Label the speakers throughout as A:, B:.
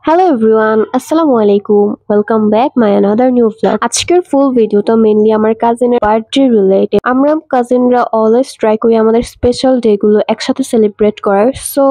A: Hello everyone, Assalamu alaikum. Welcome back my another new vlog. আজকের ফুল ভিডিওটা mainly আমার কাজিনের বার্থডে রিলেটেড। আমরা কাজিনরা অলওয়েজ ট্রাই করি আমাদের স্পেশাল ডে গুলো একসাথে সেলিব্রেট করার। সো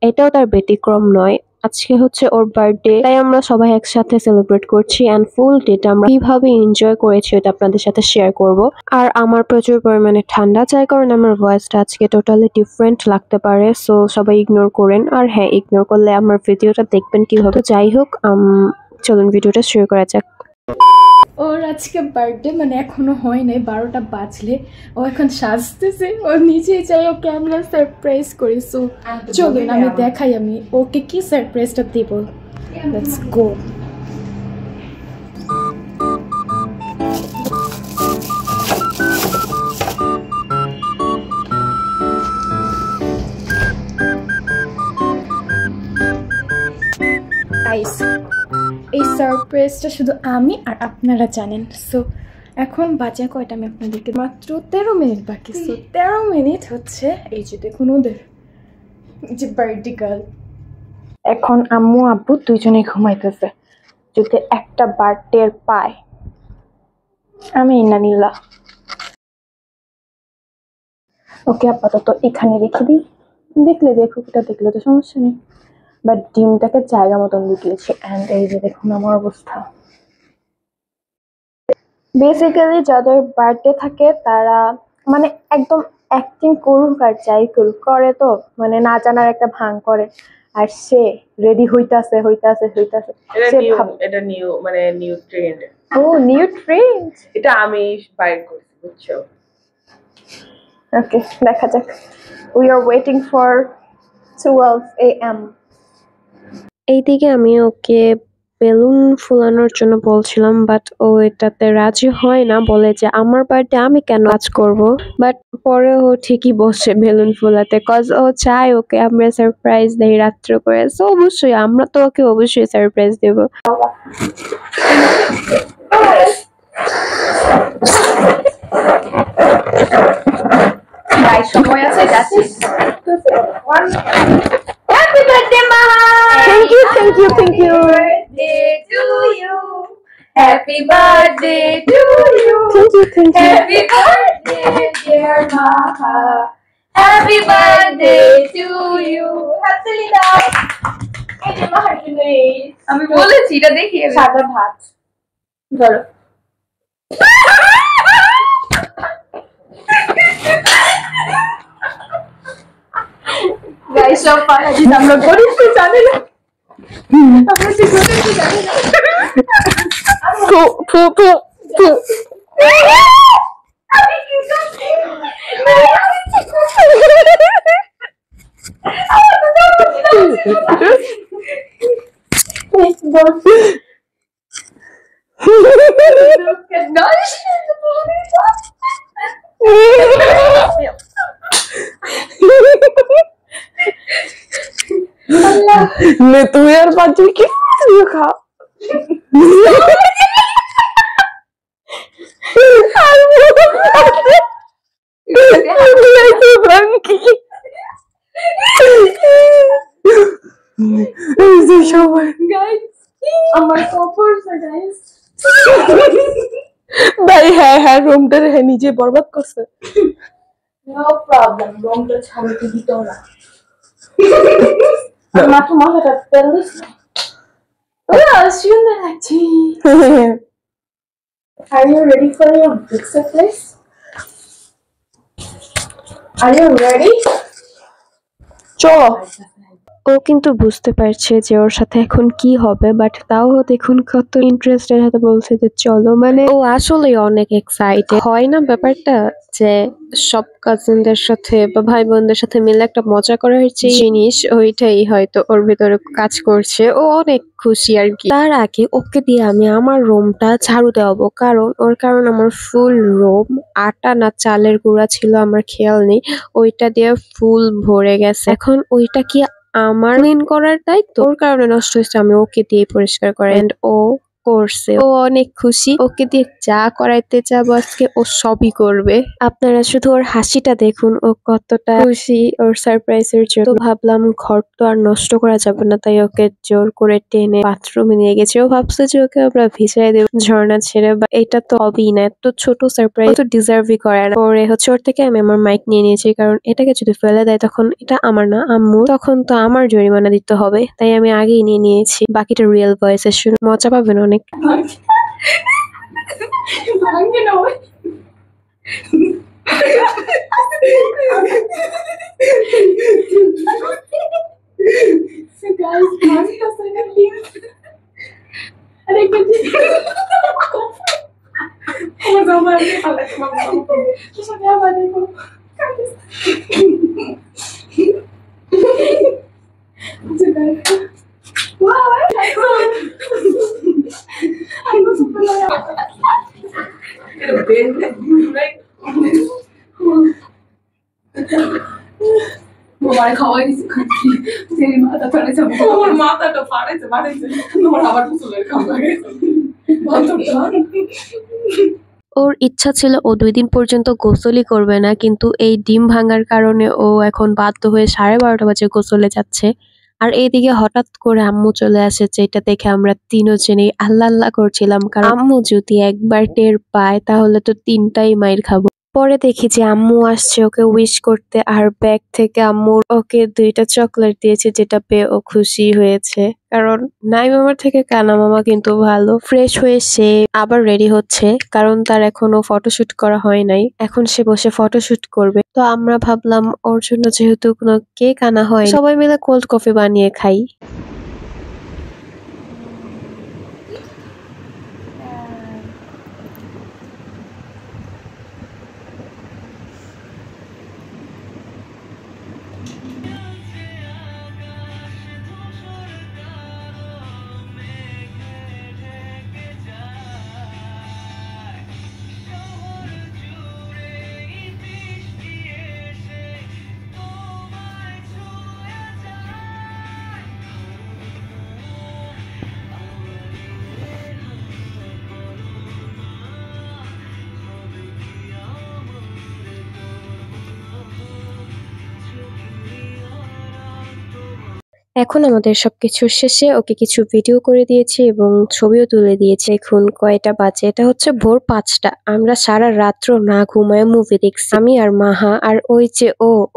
A: এটাও তার ব্যতিক্রম নয়। আজকে হচ্ছে ওর বার্থডে, তাই আমরা সবাই একসাথে সেলিব্রেট করছি এন্ড ফুল ডেটা আমরা কিভাবে এনজয় করেছি এটা আপনাদের সাথে শেয়ার করব। আর আমার প্রচুর পরিমাণে ঠান্ডা, যার কারণে আমার ভয়েসটা আজকে টোটালি ডিফারেন্ট লাগতে পারে। সো সবাই ইগনোর করেন, আর হ্যাঁ, ইগনোর করলে আমার ভিডিওটা দেখবেন কিভাবে। যাই হোক, চলুন ভিডিওটা শুরু করা যাক।
B: ওর আজকে বার্থডে, মানে এখনো হয় নাই, 12টা বাজলে ও এখন সাজতেছে। ও নিজেই চাই ওকে আমরা সারপ্রাইজ করি। সো চলুন আমি দেখাই আমি ওকে কি সারপ্রাইজটা দিব। Let's go. গাইস, এই সারপ্রাইজটা শুধু আমি আর আপনারা জানেন। সো এখন বাজে কয়টা আমি আপনাদেরকে মাত্র 13 মিনিট বাকি। সো 13 মিনিট হচ্ছে এই যে দেখুন ওদের যে বার্থডে গার্ল। এখন আম্মু আব্বু দুইজনেই ঘুমাইতেছে। যদি একটা বার্থডে পায় আমি না নিলা ওকে আপাতত এখানে রেখে দিই। দেখলে দেখুক, এটা দেখলে তো সমস্যা নেই, বাট ডিমটাকে জায়গা মতন লুকিয়েছে। অ্যান্ড এই যে দেখুন আমার অবস্থা। বেসিক্যালি যাদের বার্থডে থাকে তারা মানে একদম অ্যাক্টিং করুক আর যাই করুক, করে তো মানে না জানার একটা ভান করে। আর সে রেডি হইতাছে।
C: এটা নিউ মানে নিউ ট্রেন্ড।
B: ও নিউ ট্রেন্ড,
C: এটা আমি বাইর করছি, বুঝছো?
B: ওকে, দেখা যাক। We are waiting for 12 AM।
A: এইদিকে আমি ওকে বেলুন ফুলানোর জন্য বলছিলাম, বাট ও এটাতে রাজি হয় না, বলে যে আমার বার্থডে আমি কেন কাজ করব। বাট পরে ও ঠিকই বসে বেলুন ফুলাতে, কজ ও চায় ওকে আমরা সারপ্রাইজ দেই রাত্রে করে। সো অবশ্যই আমরা তো ওকে অবশ্যই সারপ্রাইজ দেব।
C: সময় আছে, যাচ্ছি।
B: হ্যাপি বার্থডে মা। Thank you
C: Birthday to you. Happy birthday to you.
B: Thank you.
C: Happy birthday dear Maha. Happy birthday to you. হাততালি দাও। এই যে মাহার জন্য আমি বলেছি এটা দেখিয়ে
B: সাদা ভাত ধরো।
C: গাইস সব পাহাড়ি
B: আমরা গরিব তো জানি না, আমরা যে গরিব তো জানি না।
C: मैं तू यार बात की खा
B: আমার কপরস গাইস
C: ভাই হ্যাঁ রুমটা রে নিজে বরবাদ করছে।
B: নো প্রবলেম, রুমটা ছাড়তে দিত না। মাথা মাথাটা তেল দিস না। সুন্দর লাগছে। Are you ready for your big surprise? Are you ready?
C: চলো।
A: ও কিন্তু বুঝতে পারছে যে ওর সাথে এখন কি হবে, বাট তাও দেখুন কত ইন্টারেস্টের সাথে বলছে যে চলো। মানে ও আসলে অনেক এক্সাইটেড। হয় না ব্যাপারটা যে সব কাজিনদের সাথে বা ভাই বোনদের সাথে মিলে একটা মজা করার যে জিনিস, ওইটাই হয়তো ওর ভিতরে কাজ করছে। ও অনেক খুশি আর কি। তার আগে ওকে দিয়ে আমি আমার রুমটা ঝাড়ু দেওয়াবো, কারণ আমার ফুল রুম আটা না চালের গুঁড়া ছিল আমার খেয়াল নেই, ওইটা দিয়ে ফুল ভরে গেছে। এখন ওইটা কি আমার ক্লিন করার দায়িত্ব, ওর কারণে নষ্ট হয়েছে, আমি ওকে দিয়ে পরিষ্কার করাই। এন্ড ও করছে, ও অনেক খুশি। ওকে দিয়ে যা করাইতে যাবো আজকে ও সবই করবে। আপনারা শুধু ওর হাসিটা দেখুন, ও কতটা খুশি ওর সারপ্রাইজের জন্য। তো ভাবলাম ঘর তো আর নষ্ট করা যাবে না, তাই ওকে জোর করে টেনে বাথরুমে নিয়ে গেছে। ও ভাবছে যে ওকে আমরা ভিজাই দেব ঝর্ণা ছেড়ে, বা এটা তো হবেই না, এত ছোট সারপ্রাইজ তো ডিজার্ভই করে না। পরে হচ্ছে ওর থেকে আমি আমার মাইক নিয়ে নিয়েছি, কারণ এটাকে যদি ফেলে দেয় তখন এটা আমার না আম্মু, তখন তো আমার জরিমানা দিতে হবে, তাই আমি আগেই নিয়ে নিয়েছি। বাকিটা রিয়েল ভয়েসে শুনে মজা পাবেন অনেক।
C: ভাঙে না ওই। So guys, भांग का सेकंड लीव। अरे कुछ मजा मार के हालत में तो सब क्या बात है को वाह आई नो सुपर लगा बेन राइट मोबाइल खावा किसी खाती तेरी माता थोड़े से मोर माता तो फाड़े से मोर आवाज सुन खाम लगे बहुत
A: ওর ইচ্ছা ছিল ও 2 দিন পর্যন্ত গোসলই করবে না, কিন্তু এই ডিম ভাঙার কারণে ও এখন বাধ্য হয়ে 12:30 বাজে গোসলে যাচ্ছে। আর এইদিকে হঠাৎ করে আম্মু চলে আসে, যেটা দেখে আমরা তিনজনেই আল্লাহ আল্লাহ করছিলাম, কারণ আম্মু যদি একবার টের পায় তাহলে তো 3টাই মাইর খাবো। পরে দেখি যে আম্মু আসছে ওকে উইশ করতে, আর ব্যাগ থেকে আম্মুর ওকে 2টা চকলেট দিয়েছে, যেটা পেয়ে ও খুশি হয়েছে। কারণ নাই মামার থেকে কানা মামা কিন্তু ভালো। ফ্রেশ হয়ে সে আবার রেডি হচ্ছে, কারণ তার এখনো ফটোশুট করা হয় নাই, এখন সে বসে ফটোশুট করবে। তো আমরা ভাবলাম ওর জন্য যেহেতু কোনো কেক আনা হয়, সবাই মিলে কোল্ড কফি বানিয়ে খাই। এখন আমাদের সবকিছু শেষে ওকে কিছু ভিডিও করে দিয়েছি এবং ছবিও তুলে দিয়েছি। এখন কয়টা বাজে, এটা হচ্ছে ভোর 5টা। আমরা সারা রাত্র না ঘুমায় মুভি দেখছি, আমি আর মাহা। আর ওই যে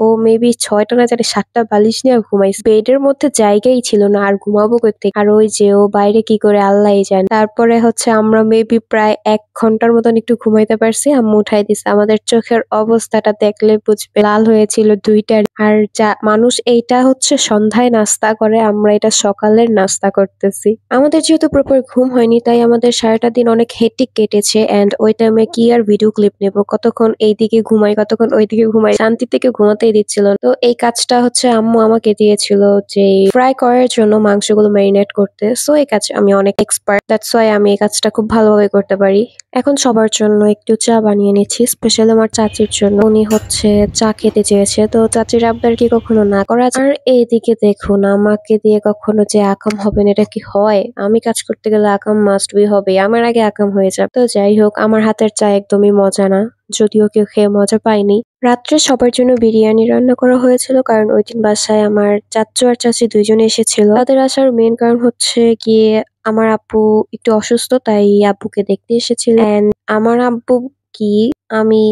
A: ও মেবি 6টা না 7টা বালিশ নিয়ে ঘুমাইছে, বেডের মধ্যে জায়গাই ছিল না, আর ঘুমাবো করতে। আর ওই যে ও বাইরে কি করে আল্লাহই জানে। তারপরে হচ্ছে আমরা মেবি প্রায় 1 ঘন্টার মতন একটু ঘুমাইতে পারছি, আম্মু উঠাই দিছে। আমাদের চোখের অবস্থাটা দেখলে বুঝবে, লাল হয়েছিল 2টার। আর যা মানুষ এইটা হচ্ছে সন্ধ্যায় নাস্তা করে, আমরা এটা সকালের নাস্তা করতেছি। আমাদের যেহেতু প্রপার ঘুম হয়নি, তাই আমাদের সারাটা দিন অনেক হেক্টিক কেটেছে। এন্ড ওই টাইমে কি আর ভিডিও ক্লিপ নেব, কতক্ষণ এইদিকে ঘুমাই কতক্ষণ ওইদিকে ঘুমাই, শান্তি থেকে ঘুমাতেই দিচ্ছিল। তো এই কাজটা হচ্ছে আম্মু আমাকে দিয়েছিল, যে ফ্রাই করার জন্য মাংসগুলো ম্যারিনেট করতে। সো এই কাজ আমি অনেক এক্সপার্ট, দ্যাটস ওয়াই আমি এই কাজটা খুব ভালোভাবে করতে পারি। এখন সবার জন্য একটু চা বানিয়ে নিচ্ছি, স্পেশালি আমার চাচির জন্য। উনি হচ্ছে চা খেতে চেয়েছে, তো চাচির আবদার কি কখনো না করা যায়। আর এইদিকে দেখুন, আমাকে দিয়ে কখনো যে আকাম হবে না এটা কি হয়? আমি কাজ করতে গেলে আকাম মাস্ট বি হবে, আমার আগে আকাম হয়ে যাবে। তো যাই হোক, আমার হাতের চা একদমই মজা না, যদিও কেউ খেয়ে মজা পায়নি। রাত্রে সবার জন্য বিরিয়ানি রান্না করা হয়েছিল, কারণ ওই দিন বাসায় আমার চাচ্চু আর চাচি 2জনে এসেছিল। তাদের আসার মেন কারণ হচ্ছে গিয়ে আমার আব্বু একটু অসুস্থ, তাই আব্বুকে দেখতে এসেছিল। এন্ড আমার আব্বু কি আমি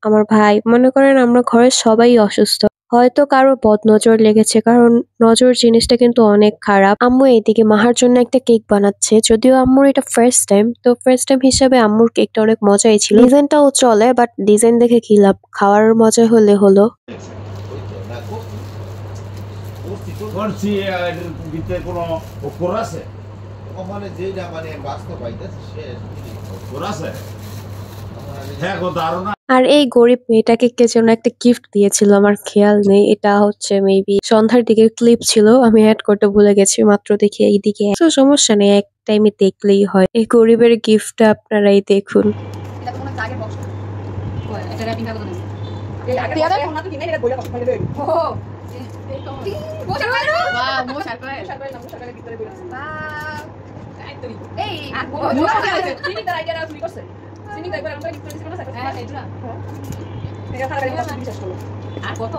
A: আমার ভাই মনে করেন আমরা ঘরের সবাই অসুস্থ। হয়তো কারো বদ নজর লেগেছে, কারণ নজর জিনিসটা কিন্তু অনেক খারাপ। আম্মু এইদিকে মাহার জন্য একটা কেক বানাচ্ছে, যদিও আম্মুর এটা ফার্স্ট টাইম। তো ফার্স্ট টাইম হিসাবে আম্মুর কেকটা অনেক মজাই ছিল। ডিজাইনটাও চলে, বাট ডিজাইন দেখে কি লাভ, খাওয়ার মজা হলে হলো।
D: করছি এর ভিতরে কোনো অক্ষর আছে?
E: ওখানে যেটা মানে বাস্তব পাইতেছে সে
D: অক্ষর আছে? হ্যাঁ গো, দারুণ।
A: আর এই গরিব মেয়েটাকে কে যেন একটা গিফট দিয়েছিল, আমার খেয়াল নেই। এটা হচ্ছে মেবি সন্ধ্যার দিকে ক্লিপ ছিল, আমি অ্যাড করতে ভুলে গেছি মাত্র দেখি এইদিকে। তো সমস্যা নেই, এক টাইমে দেখলেই হয়। এই গরিবের গিফটটা আপনারাই দেখুন।
C: এই সিনি তার আইডিয়া চুরি করছে সিনি তো একবার আমরা গিফট করেছি না স্যার হ্যাঁ এইটা এটা খারাপ করে কথা বিশ্বাস করলো আর কত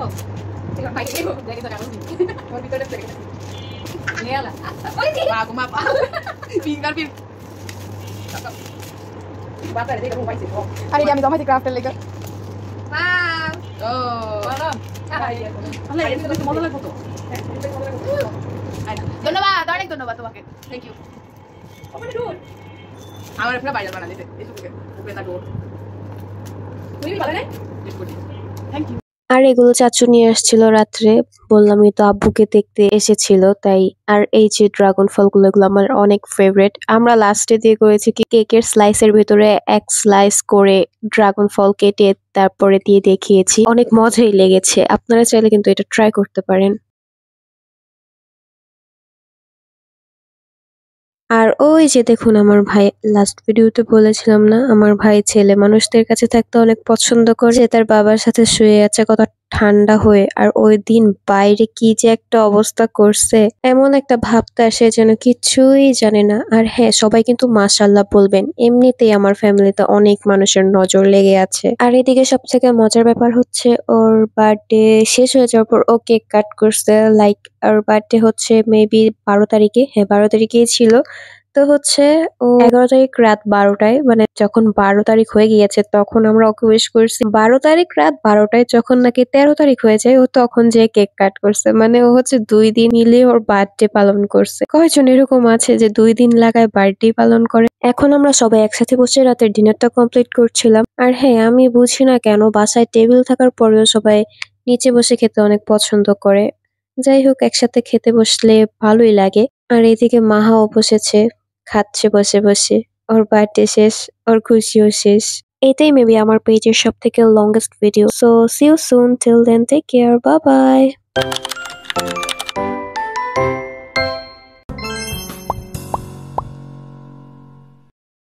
C: এটা ভাই দেখো দেখি তো কাগজ ওর ভিতরে থেকে নেলা ওই কি বাগো মা ফিঙ্গারপ্রিন্ট বাতারে দেখো পাইছে আরে আমি জমাইছি ক্রাফটের লেগে ও বলো আইডিয়া আলে এটা তো মজা লাগতো ধন্যবাদ অনেক ধন্যবাদ তোমাকে থ্যাংক ইউ আমার পুরো ভাইরাল বানা দিতে এই সুকে উপরে তা ডোর তুমি ভালো নাই থ্যাংক ইউ।
A: আর এগুলো চাচু নিয়ে আসছিল রাত্রে, বললামই তো আব্বুকে দেখতে এসেছিল তাই। আর এই যে ড্রাগন ফলগুলো, এগুলো আমার অনেক ফেভারিট। আমরা লাস্টে দিয়ে করেছি কি কেকের স্লাইসের ভিতরে এক স্লাইস করে ড্রাগন ফল কেটে তারপরে দিয়ে দেখিয়েছি, অনেক মজাই লেগেছে। আপনারা চাইলে কিন্তু এটা ট্রাই করতে পারেন। আর ওই যে দেখুন আমার ভাই, লাস্ট ভিডিওতে বলেছিলাম না আমার ভাই ছেলে মানুষদের কাছে থাকতে অনেক পছন্দ করে। সে তার বাবার সাথে শুয়ে আছে কত ঠান্ডা হয়ে, আর ওই দিন বাইরে কি যে একটা অবস্থা করছে, এমন একটা ভাবতে আসে যেন কিছুই জানে না। আর হ্যাঁ, সবাই কিন্তু মাশাআল্লাহ বলবেন, এমনিতেই আমার ফ্যামিলিতে অনেক মানুষের নজর লেগে আছে। আর এদিকে সব থেকে মজার ব্যাপার হচ্ছে ওর বার্থডে শেষ হয়ে যাওয়ার পর ও কেক কাট করছে। লাইক ওর বার্থডে হচ্ছে মেবি 12 তারিখে, হ্যাঁ 12 তারিখেই ছিল। তো হচ্ছে ও 11 তারিখ রাত 12টায়, মানে যখন 12 তারিখ হয়ে গিয়েছে তখন আমরা ওকে উইশ করছি। 12 তারিখ রাত 12টায় যখন নাকি 13 তারিখ হয়ে যায়, ও তখন যে কেক কাট করছে। মানে ও হচ্ছে 2 দিন মিলে ওর বার্থডে পালন করছে। কয়জন এরকম আছে যে 2 দিন লাগায় বার্থডে পালন করে। এখন আমরা সবাই একসাথে বসে রাতের ডিনারটা কমপ্লিট করছিলাম। আর হ্যাঁ, আমি বুঝি না কেন বাসায় টেবিল থাকার পরেও সবাই নিচে বসে খেতে অনেক পছন্দ করে। যাই হোক, একসাথে খেতে বসলে ভালোই লাগে। আর এদিকে মাহাও বসেছে, খাচ্ছে বসে বসে। ওর বার্থডে শেষ, ওর খুশিও শেষ। এটাই মেবি আমার পেজের সব থেকে longest video. So see you soon, till then take care, bye by.